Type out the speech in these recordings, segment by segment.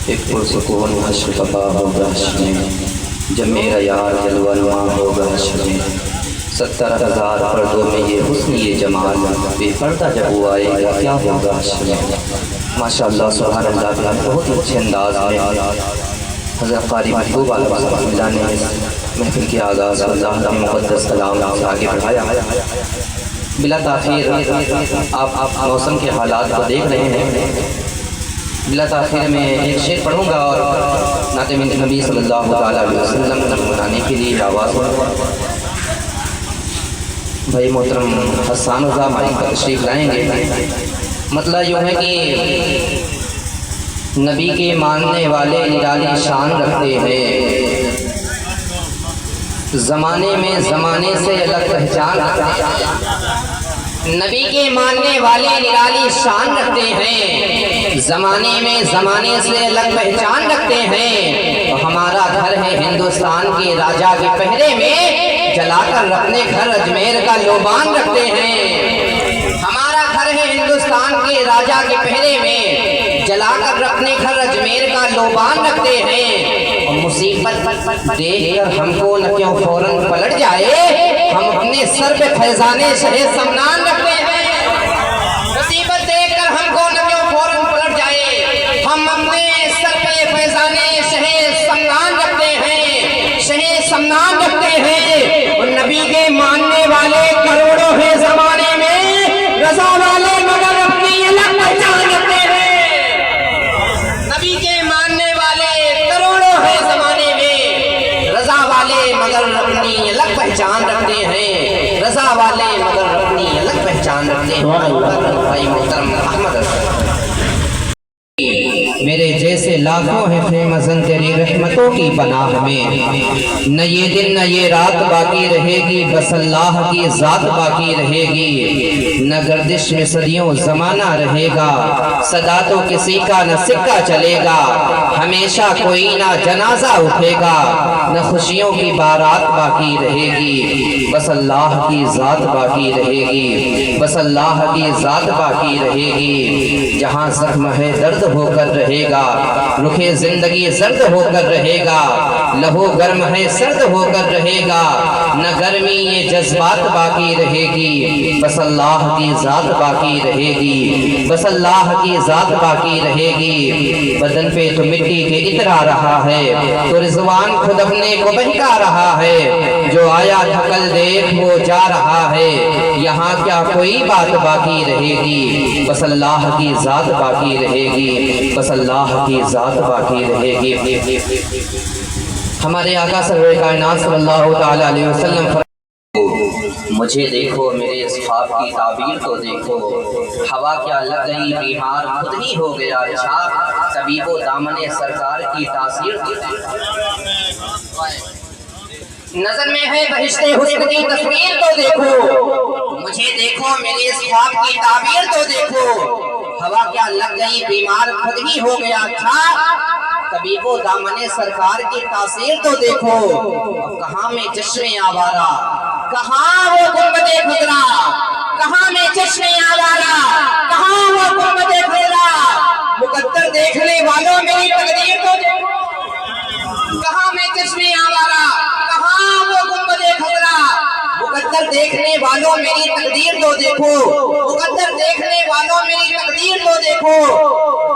एक पुरसुकून हश्र कबा होगा हश्र में, जब मेरा यार जलवा होगा हश्र में। 70,000 पर्दों में ये हुस्न ये जमाल, बेपर्दा जब वो आएगा क्या होगा हश्र में। माशाअल्लाह सुभान अल्लाह, बहुत ही अच्छे अंदाज में हज़रत क़ारी महबूब अलैहिस्सलाम ने महफिल के आगाज़ अल्लाह के मुक़द्दस कलाम से आगे बढ़ाया। बिला ताख़ीर आप मौसम के हालात को देख रहे हैं। बिला ताख़ीर में एक शेर पढ़ूँगा और नाते नबी सल्लल्लाहु अलैहि वसल्लम बनाने के लिए आवाज़ भाई मोहतरम हसन रज़ा मालिक का तशरीफ़ लाएँगे। मतलब यूँ है कि नबी के मानने वाले निराली शान रखते हैं, ज़माने में ज़माने से अलग पहचान रखते हैं। नबी के मानने वाले निराली शान रखते हैं, ज़माने में ज़माने से अलग पहचान रखते हैं। तो हमारा घर है हिंदुस्तान के राजा के पहरे में, जलाकर अपने घर अजमेर का लोबान रखते हैं। हमारा घर है हिंदुस्तान के राजा के पहरे में, जलाकर अपने घर अजमेर का लोबान रखते हैं। और मुसीबत देखकर हमको न क्यों फौरन पलट जाए, हम अपने सर पे फैजाने शहे समनान रखते हैं। मुसीबत देखकर हमको न क्यों फौरन पलट जाए, हम अपने सर पे फैजाने शहे समनान रखते हैं, शहे समनान रखते हैं। और नबी के मानने वाले करोड़ों हैं जमाने में, रज़ा वाले मगर अपनी अलग पहचान रखते हैं। नबी के मानने वाले करोड़ों हैं जमाने में, रज़ा वाले मगर अपनी अलग पहचान रखते हैं, रज़ा वाले मगर अपनी अलग पहचान रखते हैं। भाई मोहतरम अहमद, मेरे जैसे लाखों हैं फेमसन तेरी रहमतों की पनाह में। न ये दिन न ये रात बाकी रहेगी, बस अल्लाह की ज़ात बाकी रहेगी। न गर्दिश में सदियों ज़माना रहेगा, सदा तो किसी का न सिक्का चलेगा। हमेशा कोई ना जनाजा उठेगा, न खुशियों की बारात बाकी रहेगी। बस अल्लाह की ज़ात बाकी रहेगी, बस अल्लाह की ज़ात बाकी रहेगी। जहाँ ज़ख्म है दर्द होकर रहेगा, रुखे जिंदगी सर्द होकर रहेगा। लहू गर्म है सर्द होकर रहेगा, न गर्मी ये जज्बात बाकी रहेगी। बस अल्लाह की ज़ात बाकी रहेगी, बस अल्लाह की ज़ात बाकी रहेगी। बदन पे तो मिट्टी के इतरा रहा है, तो रिजवान खुद अपने को बहका रहा है। जो आया था कल देख वो जा रहा है, यहाँ क्या कोई बात बाकी रहेगी। बस अल्लाह की ज़ात बाकी रहेगी, बस अल्लाह की ज़ात बाकी रहेगी। हमारे आका सरवर कायनात सल्लल्लाहु तआला अलैहि वसल्लम, मुझे देखो मेरे इस ख्वाब की ताबीर तो देखो। हवा क्या लग गई बीमार खुद ही हो गया अच्छा, तबीबो दामने सरकार की तासीर। नजर में है बहिश्ते हुस्न की तस्वीर तो देखो, मुझे देखो मेरे इस ख्वाब की ताबीर तो देखो। हवा क्या लग गई बीमार खुद ही हो गया अच्छा, तबीबो दामने सरकार की तासीर तो देखो। कहाँ में चश्मे आवारा, कहाँ वो गुंबदे खुदरा, कहाँ में चश्मे आवारा, कहाँ वो गुंबदे खुदरा। मुकद्दर देखने वालों मेरी तकदीर तो देखो। कहाँ में चश्मे आवारा, कहाँ वो गुंबदे खुदरा। मुकद्दर देखने वालों मेरी तकदीर तो देखो, मुकद्दर देखने वालों मेरी तकदीर तो देखो।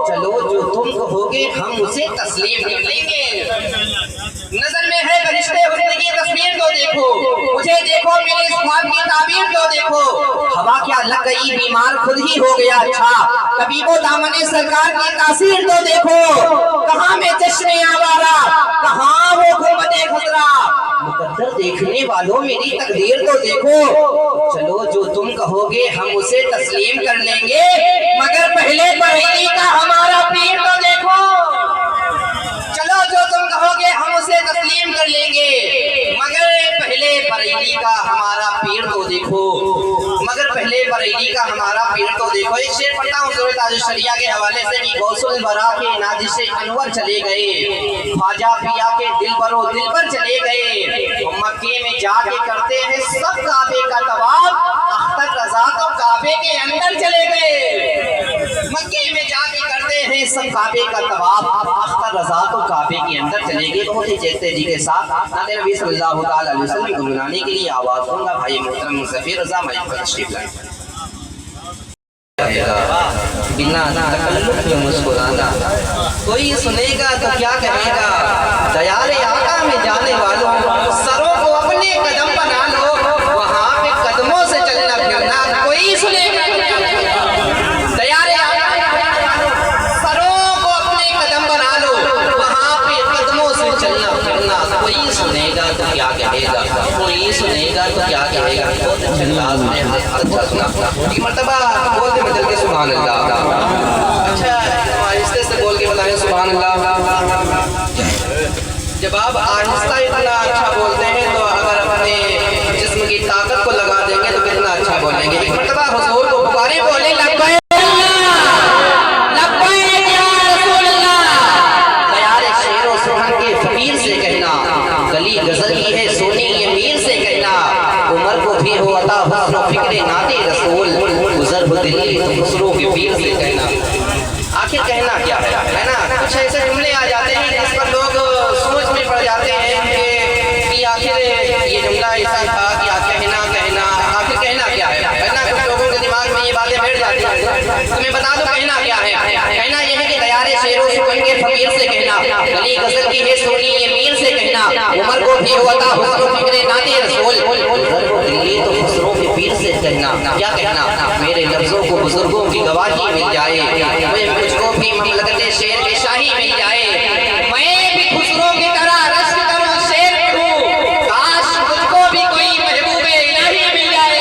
चलो जो तुम कहोगे हम उसे तस्लीम कर लेंगे। नजर में है फरिश्ते हुस्न की तस्वीर तो देखो, मुझे देखो मेरे इस ख्वाब की ताबीर तो देखो। हवा क्या लग गई बीमार खुद ही हो गया अच्छा, तबीबो दामने सरकार की तासीर तो देखो। कहाँ में चश्मे आवारा, कहाँ वो गुंबदे खुदरा। मुकद्दर देखने वालों मेरी तकदीर तो देखो। चलो जो तुम कहोगे हम उसे तस्लीम कर लेंगे, मगर पहले बरेली का हमारा पीर तो देखो। चलो जो तुम कहोगे हम उसे तस्लीम कर लेंगे, मगर पहले बरेली का हमारा पीर तो देखो, मगर पहले बरेली का हमारा पीर तो देखो। एक शेर पढ़ता हूँ सूरह ताज शरिया के हवाले से कि गौसुल बरा के नाजिश अनवर चले गए, ख्वाजा पिया के दिल बरो दिल पर चले गए। मक्के में जाके करते हैं सब काबे का तवाफ, अख्तर रज़ा तो काबे के अंदर चले गए। मक्के में जाके करते हैं सब काबे का तवाफ, रज़ा तो काबे के अंदर चले गए बहुत ही तेजी के साथ। नाते नबी सल्लल्लाहु अलैहि वसल्लम को बुलाने के लिए आवाज़ दूंगा। भाई मोहतरम ज़फ़ीर रज़ा माइक पर तशरीफ लाएं। बिना तकल्लुफ़ में मुस्कुराना, कोई सुनेगा तो क्या कहेगा, दयाले आका में जाने वालों, सरों को अपने कदम बना लो, वहाँ पे कदमों से चलना फिरना, कोई सुनेगा तो क्या कहेगा, दयाले आका में जाने वालों, सरों को अपने कदम बना लो, वहाँ पे कदमों से चलना फिरना, कोई सुनेगा तो क्या कहेगा, कोई सुनेगा तो क्या कहेगा। बहुत अच्छे अंदाज में अच्छा सुना, एक मर्तबा बोल के बदल के सुभान अल्लाह। अच्छा आहिस्ते से बोल के बताएं सुभान अल्लाह। जब आप आहिस्ता इतना अच्छा बोलते हैं तो अगर अपने जिस्म की ताकत को लगा देंगे तो कितना अच्छा बोलेंगे। एक मर्तबा हुजूर को पुकारे, बोले लब्बैक लब्बैक या रसूल अल्लाह। तैयार शेर और सुखन के फकीर से कहना, गली गजल की है सोनी अमीर से कहना, उमर को भी हो अता हुस्न फिक्रे नाते रसूल, गुजर हो दिल्ली तो खुसरो के पीर से कहना। आखिर कहना क्या है ना, कुछ ऐसे जुमले आ जाते हैं जिस पर लोग सोच में पड़ जाते हैं कि आखिर ये जुमला ऐसा था कि कहना कहना आखिर कहना क्या है ना। कुछ लोगों के दिमाग में ये बातें बैठ जाती हैं। तुम्हें बता दो कहना क्या है। कहना यह है कि दयारे शेरों सुकन के फकीर से कहना, गली गजल की है सोनी अमीर से कहना, उमर को भी होता हुस्न फिक्रे नाते रसूल, दिल्ली तो खुसरो के पीर से कहना। क्या कहना, मेरे लफ्जों को बुजुर्गों की गवाही मिल जाए, मुझको भी ममलकते शेर की शाही मिल जाए, मैं भी खुसरो की तरह रश्क करूं शेर पढ़ूं, काश मुझको भी कोई महबूबे इलाही मिल जाए।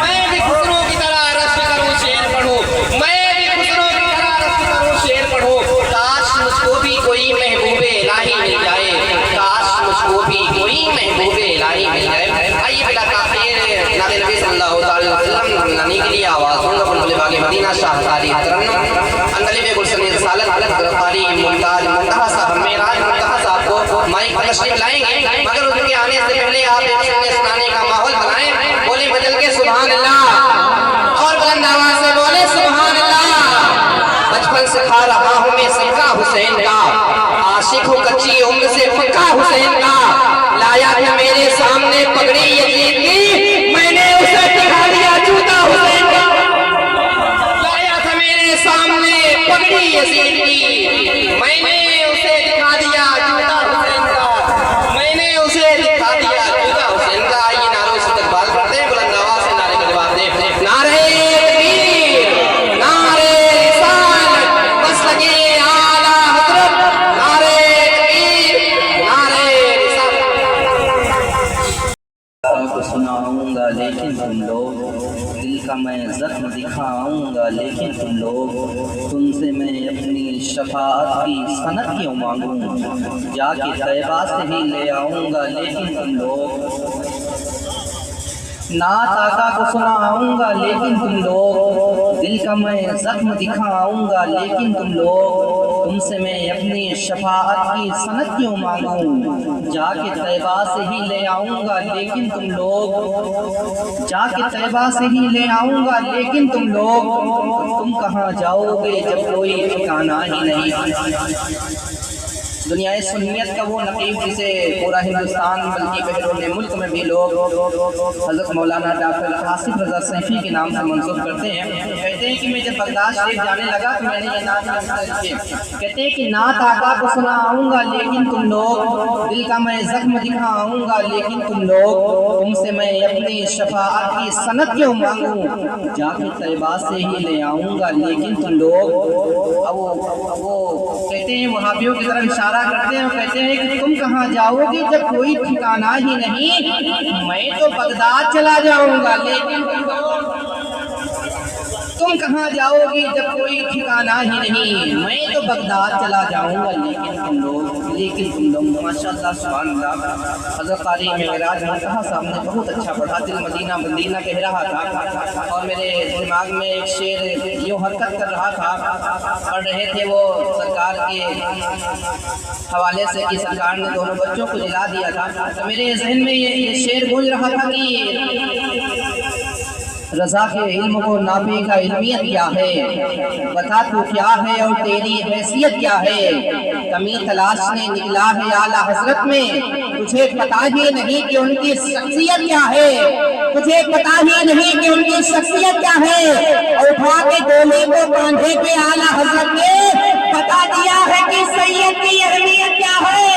मैं भी खुसरो की तरह रश्क करूं शेर पढ़ूं, मैं भी खुसरो की तरह रश्क करूं शेर पढ़ूं, काश मुझको भी कोई महबूबे इलाही मिल जाए, काश मुझको भी कोई महबूबे इलाही मिल जाए। आइए बिला ताखीर नाते नबी सल्लल्लाहु अलैहि वसल्लम लाने के लिए आवाज़ दूंगा। बुलबुल बागे मदीना शाहकारी तरन्नुम अंदलिबे गुलशन रिसालत कारी मुमताज मुंतहा साहब मेराज मुंतहा साहब को माइक पर तशरीफ लाएंगे, मगर उनके आने से पहले आप एक सुनने सुनाने का माहौल बनाएं। बोले बदल के सुभान अल्लाह और बुलंद आवाज से बोले सुभान अल्लाह। बचपन से खा रहा हूँ मैं सदका हुसैन का, आशिक हूँ कच्ची उम्र से पक्का हुसैन का, लाया था मेरे सामने पगड़ी यजीद की, मैंने उसे दिखा दिया जूता हुसैन का, लाया था मेरे सामने पगड़ी यजीद की, मैंने उसे दिखा दिया जूता हुसैन का, मैंने उसे दिखा दिया जूता हुसैन का। ये नारों से इस्तकबाल करते हैं, बुलंद आवाज से नारे का जवाब दें। नारे तकबीर, नारे रिसालत, बस लगे आला हज़रत, नारे तकबीर, नारे रिसालत। को सुनाऊंगा लेकिन तुम लोग, दिल का मैं जख्म दिखाऊंगा लेकिन तुम लोग, तुमसे मैं अपनी शफाअत की सनत क्यों मांगूं, जाके तैबा से ही ले आऊंगा लेकिन तुम लोग, नात आका को सुनाऊंगा लेकिन तुम लोग, दिल का मैं जख्म दिखाऊंगा लेकिन तुम लोग, तुमसे मैं अपनी शफाअत की सनत क्यों मांगूं, जाके तैबा से ही ले आऊंगा लेकिन तुम लोग, जाके तैबा से ही ले आऊंगा लेकिन तुम लोग, तुम कहाँ जाओगे जब कोई ठिकाना ही नहीं। दुनिया सुन्नियत का वो नकीब जिसे पूरा हिंदुस्तान बल्कि बैरून मुल्क में भी लोग हज़रत मौलाना डॉक्टर आसिफ रज़ा सैफ़ी के नाम से मंसूब करते हैं। कहते हैं कि मैं जब बगदाद शरीफ जाने लगा तो मैंने ये नात कहते हैं कि नात आका को सुनाऊंगा लेकिन तुम लोग, दिल का मैं जख्म दिखाऊंगा लेकिन तुम लोग, तुमसे मैं अपनी शफाअत की सनत क्यों मांगूं, जाके तैबा से ही ले आऊंगा लेकिन तुम लोग। अब वो कहते हैं वहाबियों की तरफ इशारा करते हैं और कहते हैं कि तुम कहाँ जाओगे जब कोई ठिकाना ही नहीं, मैं तो बगदाद चला जाऊंगा लेकिन तुम कहाँ जाओगे जब कोई ठिकाना ही नहीं, मैं तो बगदाद चला जाऊंगा लेकिन तुम लोग माशाअल्लाह सुभान अल्लाह। हज़रत कारी मेराज मुंतहा साहब ने बहुत अच्छा पढ़ा, दिल मदीना मदीना कह रहा था और मेरे दिमाग में एक शेर यूँ हरकत कर रहा था, पढ़ रहे थे वो सरकार के हवाले से कि सरकार ने दोनों बच्चों को जिला दिया था, तो मेरे जहन में ये शेर गूंज रहा था कि रजा के इल्म को नापे का इल्मियत क्या है, बता तू क्या है और तेरी हैसियत क्या है। कमी तलाशने निकला है आला हजरत में, तुझे पता ही नहीं कि उनकी शख्सियत क्या है, तुझे पता ही नहीं कि उनकी शख्सियत क्या है। और उठा के डोली को कांधे पे आला हजरत ने बता दिया है कि सैयद की अहमियत क्या है।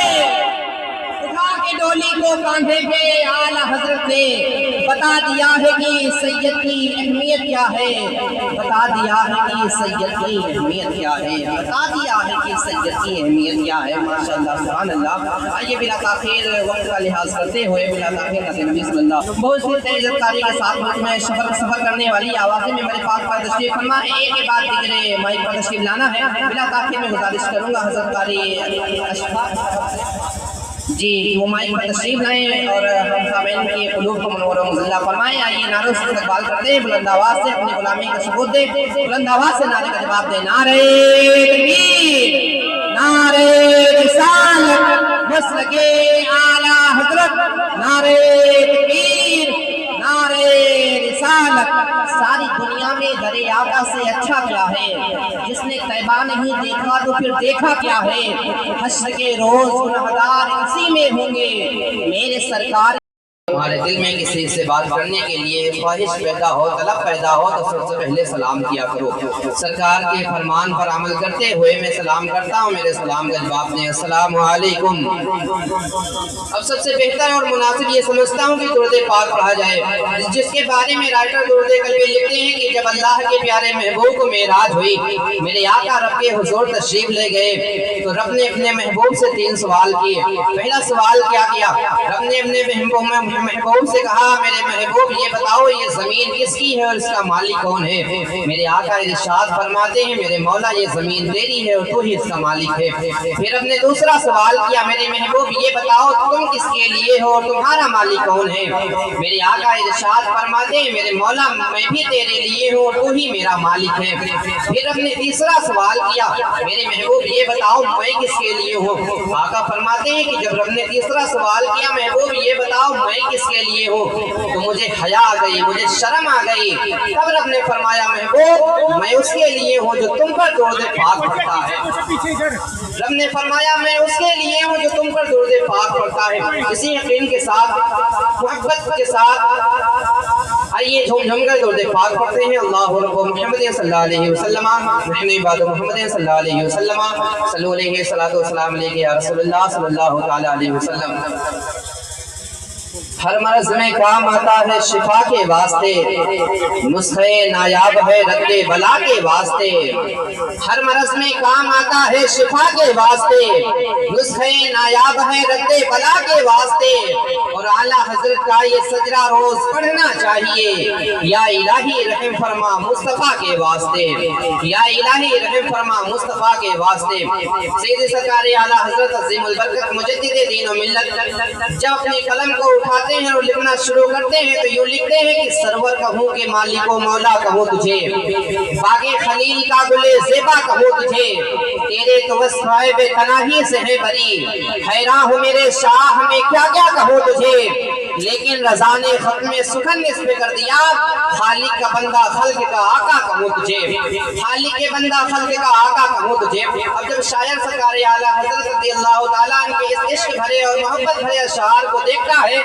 उठा के डोली को कांधे पे आला हजरत ने बता दिया है कि सैयद की अहमियत क्या है, बता दिया है कि सैयद की अहमियत क्या है, बता दिया है कि सैयद की अहमियत क्या है। माशाअल्लाह सुभान अल्लाह। आइए बिला ताखीर वक्त का लिहाज करते हुए बिला ताखीर नबी सल्लल्लाहु बहुत सी तेज रफ्तारी के साथ मुझ में सफर करने वाली आवाज़ें में मेरे पास पर तशरीफ फरमा एक के बाद दिगरे माइक पर तशरीफ लाना है। बिला ताखीर में गुजारिश करूँगा हज़रत कारी जी वो माइक पर तशरीफ लाएं और हम सामईन के क़ुलूब को मनव्वर व मुज़ल्ला फरमाएं। आइए नारों से इस्तक़बाल करते हैं, बुलंद आवाज़ से अपनी गुलामी का सबूत दे, बुलंद आवाज़ से नारे का जवाब दे। नारे तकबीर, नारे रिसालत, मसलके आला हज़रत, नारे तकबीर, नारे रिसालत। सारी दुनिया में दरे आका से अच्छा क्या है, जिसने तैबा नहीं देखा तो फिर देखा क्या है। हश्र के रोज गुनहगार इसी में होंगे, मेरे सरकार। हमारे दिल में किसी से बात करने के लिए ख्वाहिश पैदा हो, तलब पैदा हो तो सबसे पहले सलाम किया करो। सरकार के फरमान पर अमल करते हुए मैं सलाम करता हूँ, मेरे सलाम का जवाब दें अस्सलाम वालेकुम। अब सबसे बेहतर और मुनासिब ये समझता हूँ कि दुरूद पाक पढ़ा जाए, जिसके बारे में राइटर दुरूद कल्बी लिखते हैं कि जब अल्लाह के प्यारे महबूब को मेराज हुई, मेरे आका रब के हुजूर तशरीफ ले गए तो रब ने अपने महबूब से 3 सवाल किए। पहला सवाल क्या किया, रब ने अपने महबूब से कहा, मेरे महबूब ये बताओ ये जमीन किसकी है और इसका मालिक कौन है। मेरे आका इरशाद फरमाते हैं, मेरे मौला ये जमीन तेरी है और तू ही इसका मालिक है। फिर अपने दूसरा सवाल किया, मेरे महबूब ये बताओ तुम किसके लिए हो और तुम्हारा मालिक कौन है। मेरे आका इरशाद फरमाते हैं, मेरे मौला मैं भी तेरे लिए हूँ और तू ही मेरा मालिक है। फिर अपने तीसरा सवाल किया, मेरे महबूब ये बताओ मैं किसके लिए हूँ। आका फरमाते हैं कि जब रब ने तीसरा सवाल किया, महबूब ये बताओ मैं किसके लिए हो, तो मुझे हया आ गई, मुझे शर्म आ गई। तब रब ने फरमाया, महबूब मैं उसके लिए हूँ जो तुम पर दुरूद पाक पढ़ता है। रब ने फरमाया, मैं उसके लिए हूँ जो तुम पर दुरूद पाक पढ़ता है। इसी यकीन के साथ, मोहब्बत के साथ आइए झूम कर दुरूद पाक पढ़ते हैं। अल्लाहु रब्बु मुहम्मद सल्लल्लाहु अलैहि वसल्लम, नहनु इबादु मुहम्मद सल्लल्लाहु अलैहि वसल्लम, सल्लल्लाहु अलैहि सलातो वसलाम अलैहि या रसूलुल्लाह सल्लल्लाहु तआला अलैहि वसल्लम। हर मर्ज में काम आता है शिफा के वास्ते, नुस्खे नायाब है रद्दे बला के वास्ते। हर मर्ज में काम आता है शिफा के वास्ते, नुस्खे नायाब है रद्दे बला के वास्ते। और आला हजरत का ये सजरा रोज पढ़ना चाहिए, या इलाही रहम फरमा मुस्तफा के वास्ते, या इलाही रहम फरमा मुस्तफा के वास्ते। सैयद सरकार आला हजरत अज़ीमुल बरकत मुजद्दिद दीन व मिल्लत जब अपने कलम को उठाते हैं और लिखना शुरू करते हैं तो यूं लिखते हैं कि सरवर कहूँ के मालिको मौला कहूँ तुझे, बागे खलील का गुले ज़ेबा कहूँ तुझे, तेरे तो वस्फ़ाए बेतनाही से है बरी, हैरान हूँ मेरे शाह में क्या क्या कहूँ तुझे। लेकिन रज़ा ने खत में सुखन निस्बत कर दिया, खालिक का बंदा खल्क का आका कहूँ तुझे, खालिक के बंदा खल्क का आका कहूँ तुझे। अब जब शायर सरकार आला हज़रत रज़ियल्लाहु ताला अन्हु के इस इश्क भरे और मोहब्बत भरे अशआर को देखता है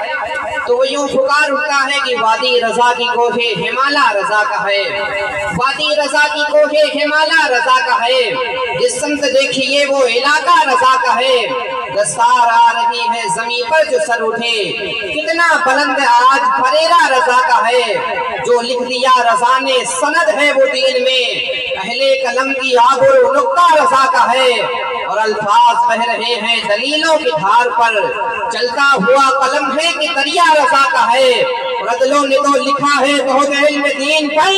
तो वो यूं पुकार उठता है कि वादी रज़ा की कोहे हिमाला रज़ा का है, वादी रज़ा की कोहे हिमाला रज़ा का है, जिस समत देखिए वो इलाका रज़ा का है। दस्तार आ रही है जमीन पर जो सर उठे, कितना बुलंद आज फरेरा रज़ा का है, जो लिख दिया रज़ा ने सनद है वो दीन में, अहले कलम की आबरू नुक्ता रज़ा का है। और अल्फाज बह रहे हैं दलीलों की धार पर, चलता हुआ कलम है कि दरिया रज़ा का है। और अदलों ने तो लिखा है बहुत इल्म दीन पर,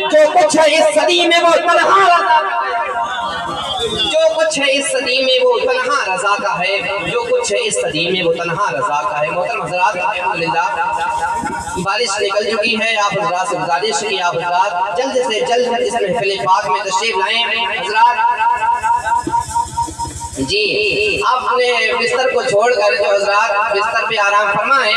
जो कुछ है इस सदी में वो तन्हा रज़ा का है, जो कुछ है इस सदी में वो तन्हा रज़ा का है, जो कुछ है इस सदी में वो तन्हा रज़ा का है। मोहतरम हज़रात, अल्हम्दुलिल्लाह बारिश निकल चुकी है। आप हज़रात से गुजारिश की आप हज़रात जल्द से जल्द इस महफिल पाक में तशरीफ लाएं। हज़रात जी आपने बिस्तर को छोड़कर, जो हजरात बिस्तर पे आराम फरमाए,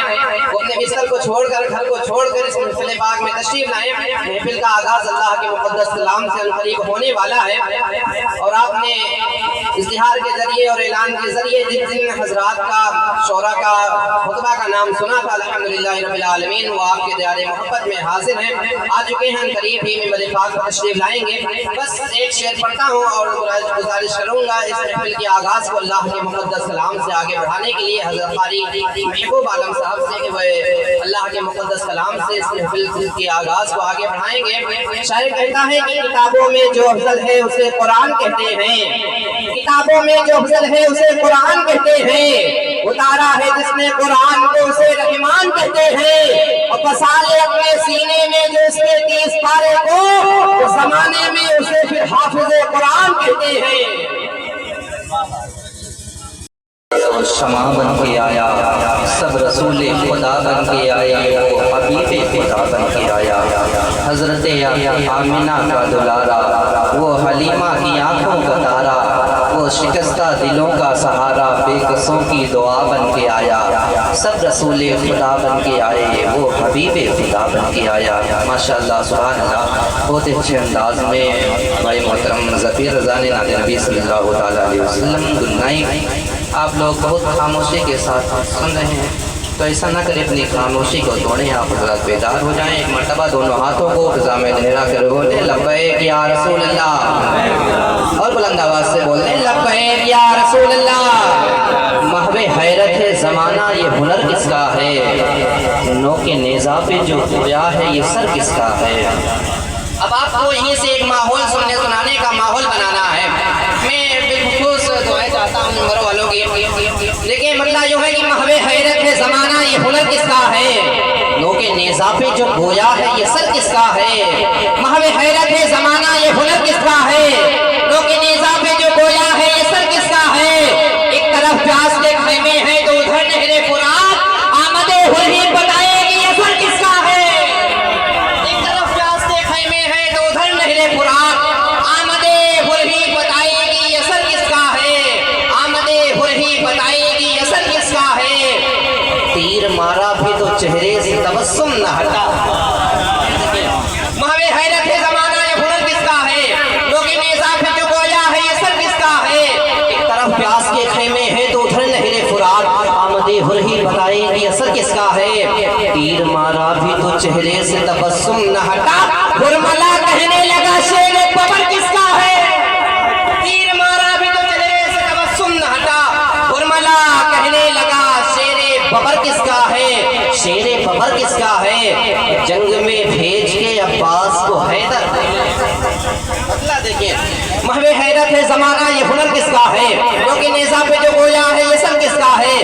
वो अपने बिस्तर को छोड़कर, घर को छोड़कर इस महफिल पाक में तशरीफ लाए। महफिल का आगाज अल्लाह के मुक़द्दस कलाम से अनक़रीब होने वाला है और आपने इश्तिहार के जरिए और ऐलान के जरिए जिन जिन हजरात का शोरा का खुतबा का नाम सुना था, अल्हम्दुलिल्लाह रब्बिल आलमीन, वो आपके दयारे मोहब्बत में हाजिर हैं, आ चुके हैं, करीब ही मिंबर पाक पर तशरीफ लाएंगे। बस एक शेर पढ़ता हूँ और गुजारिश करूँगा इस महफिल के आगाज को अल्लाह के मुक़द्दस कलाम से आगे बढ़ाने के लिए हज़रत क़ारी महबूब आलम साहब से कि वह अल्लाह के मुक़द्दस कलाम से इस महफिल के आगाज को आगे बढ़ाएंगे। शायर कहता है कि किताबों में जो अफजल है उसे कुरान कहते हैं, किताबों में जो अफजल है उसे कुरान कहते हैं, उतारा है जिसने कुरान को उसे रहमान कहते हैं, और बसा ले अपने सीने में जो इसके 30 पारे को, तो ज़माने में उसे फिर हाफिज़े कुरान कहते हैं। शमा बन के आया, सब रसूल खुदा बन के आए, वो हबीब खुदा बन के आया। हजरत आमिना का दुलारा, वो हलीमा की आंखों का तारा, वो शिकस्ता दिलों का सहारा, बेकसों की दुआ बन के आया। सब रसूल खुदा बन के आए, वो हबीब खुदा बन के आया। माशाअल्लाह सुभान अल्लाह, बहुत अच्छे अंदाज में भाई मोहतरम ज़फ़ीर रज़ा ने नाते नबी सल्लल्लाहु अलैहि वसल्लम गुनगुनाई। आप लोग बहुत खामोशी के साथ सुन रहे हैं, तो ऐसा ना करें, अपनी खामोशी को तोड़ें, आप हज़रत बेदार हो जाएं। एक मरतबा दोनों हाथों को फ़िज़ा में लहरा कर बोले लब्बैक या रसूल अल्लाह, और बुलंद आवाज़ से बोलें लब्बैक या रसूल अल्लाह। महवे हैरत है ज़माना, ये हुनर किसका है, नो के नेज़ा पे जो खोया है, ये सर किसका है। अब आपको यहीं से एक माहौल सुनने सुनाने का माहौल बनाना है। मैं बिलखुसूस दुआएं चाहता हूँ नंबरों वालों की। देखिए मतलब यूँ है कि महवे हैरत है ज़माना, ये हुनर किसका है, नो के नेज़ा पे जो गोया है, ये सर किसका है। महवे हैरत है ज़माना, ये हुनर किसका है, नो के नेज़ा पे जो गोया है, ये सर किसका है। एक तरफ प्यास के खेमे हैं तो उधर नहरे फुरात, आमदे हुर्री बताएगी ये सर किसका है। एक तरफ प्यास के खेमे हैं तो उधर नहरे फुरात, आमदे हुर्री बताएगी ये सर किसका है, आमदे हुर्री बताएगी ये सर किसका है। तीर मारा भी तो चेहरे से तबस्सुम न हटा। महवे हैरत है ज़माना, ये हुनर किसका है, लोगे नेज़ा पे जो गोया है, ये सर किसका है। एक तरफ प्यास के खेमे हैं तो उधर नहरे फुरात, आमदे हुर्री बताएगी असर किसका है। तीर मारा भी तो चेहरे से तबस्सुम न हटा, हुरमला कहने लगा शेरे बबर किसका है। तीर मारा भी तो चेहरे से तबस्सुम न हटा, हुरमला कहने लगा शेरे बबर किसका है, शेरे बबर किसका है। जंग में भेज के अब्बास को हैदर, अल्लाह देखिए महवे हैरत है ज़माना, ये हुनर किसका है, क्योंकि नेज़ा पे जो गोया है, ये सर किसका है।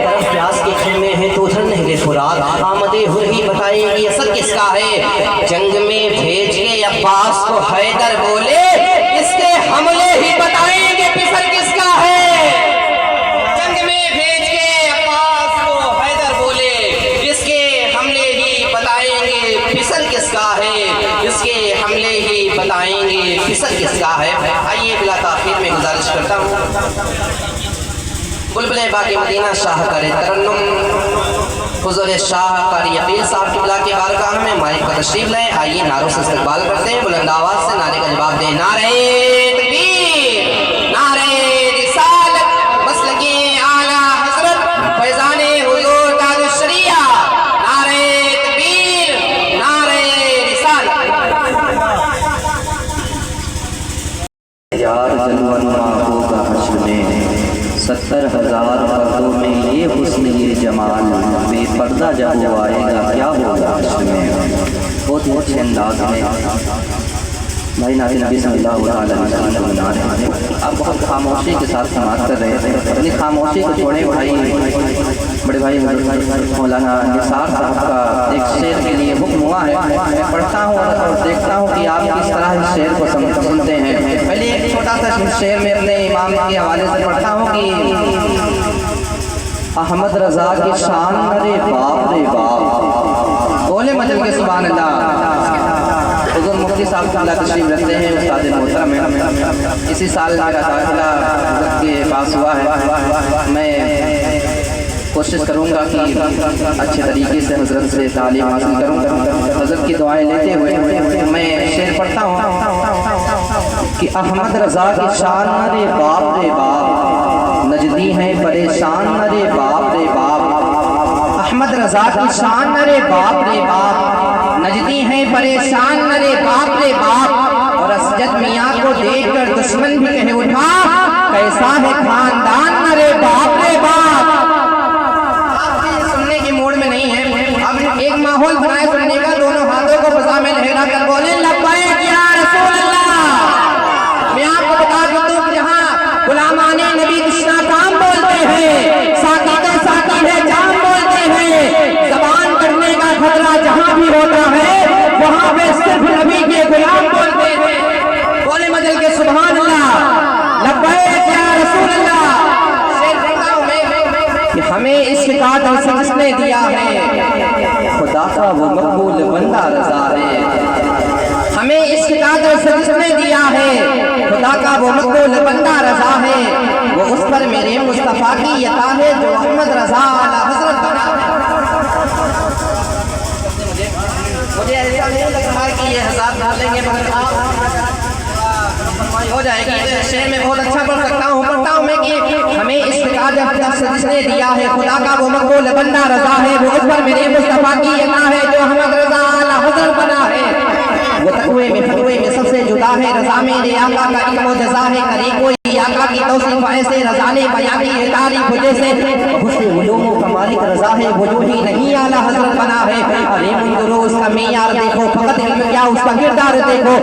तरफ प्यास के खेमे हैं तो उधर नहरे फुरात, आमदे हुर्री बताएगी असर किसका है। जंग में भेज के अब्बास को हैदर बोले, इसके हमले ही बताएंगे फिसल किसका है। जंग में भेज के अब्बास को हैदर बोले, इसके हमले ही बताएंगे फिसल किसका है, इसके हमले ही बताएंगे फिसल किसका है। आइए बिला ताखीर में गुजारिश करता हूँ बुलबुले बाकी मदीना शाह करे तरन्नुम हुज़ूर शाह कारी अकील साहब किबला के बारगाह में माइक पर तशरीफ लाए। आइए नारों से इस्तकबाल करते हैं, बुलंद आवाज़ से नारे का जवाब दें। नारे तकबीर, नारे रिसालत, मसलके आला हज़रत फैज़ाने हुज़ूर ताजुश शरिया, नारे तकबीर, नारे रिसालत। यार जलवनुमा होगा हश्र में, 70,000 पर्दों में ये हुस्न ये जमाल, बेपर्दा जब वो आएगा क्या होगा हश्र में। बहुत ही अच्छे अंदाज में भाई नाते नबी सल्लल्लाहु अलैहि वसल्लम बना रहे हैं। आप बहुत खामोशी के साथ समाप्त कर रहे थे, अपनी खामोशी को छोड़े भाई। बड़े भाई मौलाना निसार साहब का एक शेर के लिए हुक्म हुआ है, मैं पढ़ता हूँ और देखता हूँ कि आप किस तरह इस शेर को सुनते हैं। पहले एक छोटा सा शेर में अपने इमाम के हवाले से पढ़ता हूँ कि अहमद रजा की शान, अरे बाप रे बाप, बोले मचल के सुभान अल्लाह। हुज़ूर मुफ्ती मुफ्ती साहब अल्लाह तशरीफ रखते हैं, उस्ताद मोहतरम है। इसी साल मेरा दाखिला हज़रत के पास हुआ है। मैं कोशिश करूँगा कि अच्छे तरीके से हज़रत से तालीम हासिल करूँ। हज़रत की दुआएं लेते हुए मैं शेर पढ़ता हूँ कि अहमद रज़ा की शान रे बाप नजदी हैं परेशान रे बाप। अहमद रज़ा की शान रे बाप नजदी हैं परेशान रे बाप। और असजद मियाँ को देखकर दुश्मन भी कहे उठा कैसा है खानदान रे बाप। सुनने की मूड में नहीं है, अब एक माहौल बनाए सुनने का। दोनों हाथों को फजा में लहरा कर बोले लब्बैक या रसूल अल्लाह। मैं आपको बता दूं जहाँ गुलामाने नबी कृष्णा काम बोलते हैं, साकी तो साकी है जाम बोलते हैं। जबान करने का खतरा जहाँ भी होता है वहाँ पे सिर्फ नबी के गुलाम बोलते हैं। बोले मजल के सुभान अल्लाह, लब्बैक या रसूल अल्लाह। कि हमें इस कादर से जिसने दिया है खुदा का वो मकबूल बंदा रज़ा है। हमें इस कादर से जिसने दिया है खुदा का वो मकबूल बंदा रज़ा है। वो उस पर मेरे मुस्तफ़ा की अता है जो अहमद रज़ा आला हज़रत बना है। मुझे ऐसा नहीं लग रहा कि ये हज़ार डालेंगे मगर हो जाएगी। शेर में बहुत अच्छा पढ़ता हूँ मैं कि हमें इस कादर से जिसने दिया है खुदा का वो मकबूल बंदा रज़ा है। वो उस पर मेरे मुस्तफ़ा की अता है जो अहमद रज़ा आला हज़रत बना है। वो तक़वे में फतवे में सबसे जुदा है। रज़ा मेरे आका का इल्म जज़ा है। करे कोई आका की तौसीफ ऐसे रज़ा ने बयां की है तारीफ जैसे। हुस्न उलूम का मालिक रज़ा है वो जो ही नहीं आला हज़रत बना है। अरे मुंदरो उसका मेयार देखो, फकत इल्म क्या उसका किरदार देखो।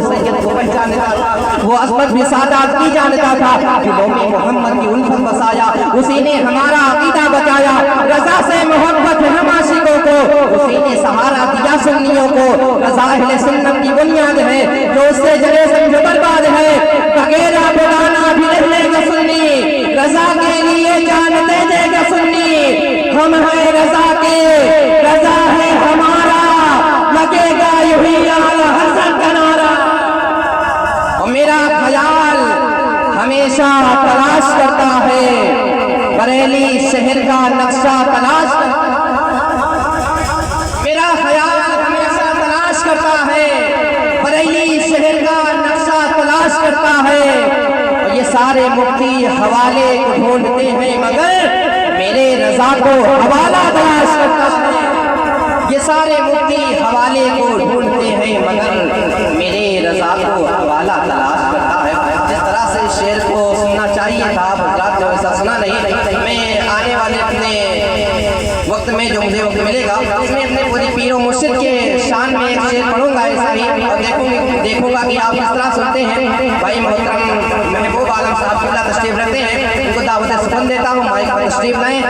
सैयद को पहचानता था, वो असमत भी सादात की जानता था। दिलों में मोहम्मद की उल्फत बसाया, उसी ने हमारा अकीदा बचाया। रज़ा से मोहब्बत हम आशिकों को, उसी ने सहारा दिया सुन्नियों को। रज़ा अहले सुन्नत की बुनियाद है, जो उससे जले समझो बर्बाद है। अकेला बुलाना भी लेगा सुन्नी, रज़ा के लिए जान दे देगा सुन्नी। हम हैं रज़ा के, रज़ा है हमारा, लगेगा यही आला हज़रत का नारा। और मेरा ख्याल हमेशा तलाश करता है, बरेली शहर का नक्शा तलाश करता है। मेरा ख्याल हमेशा तलाश करता है, बरेली शहर का नक्शा तलाश करता है। और ये सारे मुफ्ती हवाले को ढूंढते हैं मगर मेरे रज़ा को हवाला तलाश करता है। ये सारे मुफ्ती हवाले को ढूंढते हैं मगर मेरे रज़ा को हवाला तलाश करता है। जिस तरह से शेर को सुनना चाहिए था हज़रात जो ऐसा सुना नहीं। मैं आने वाले अपने वक्त में जो मुझे वक्त मिलेगा उसमें अपने पूरी पीर और मुर्शिद के शान में एक शेर पढ़ूंगा ऐसा ही। और देखूंगा कि आप किस तरह सुनते हैं। भाई मोहतरम महबूब आलम साहब अल्लाह तशरीफ रखते हैं, उनको दावत सुपन देता हूँ। माइक पर तशरीफ लाएं।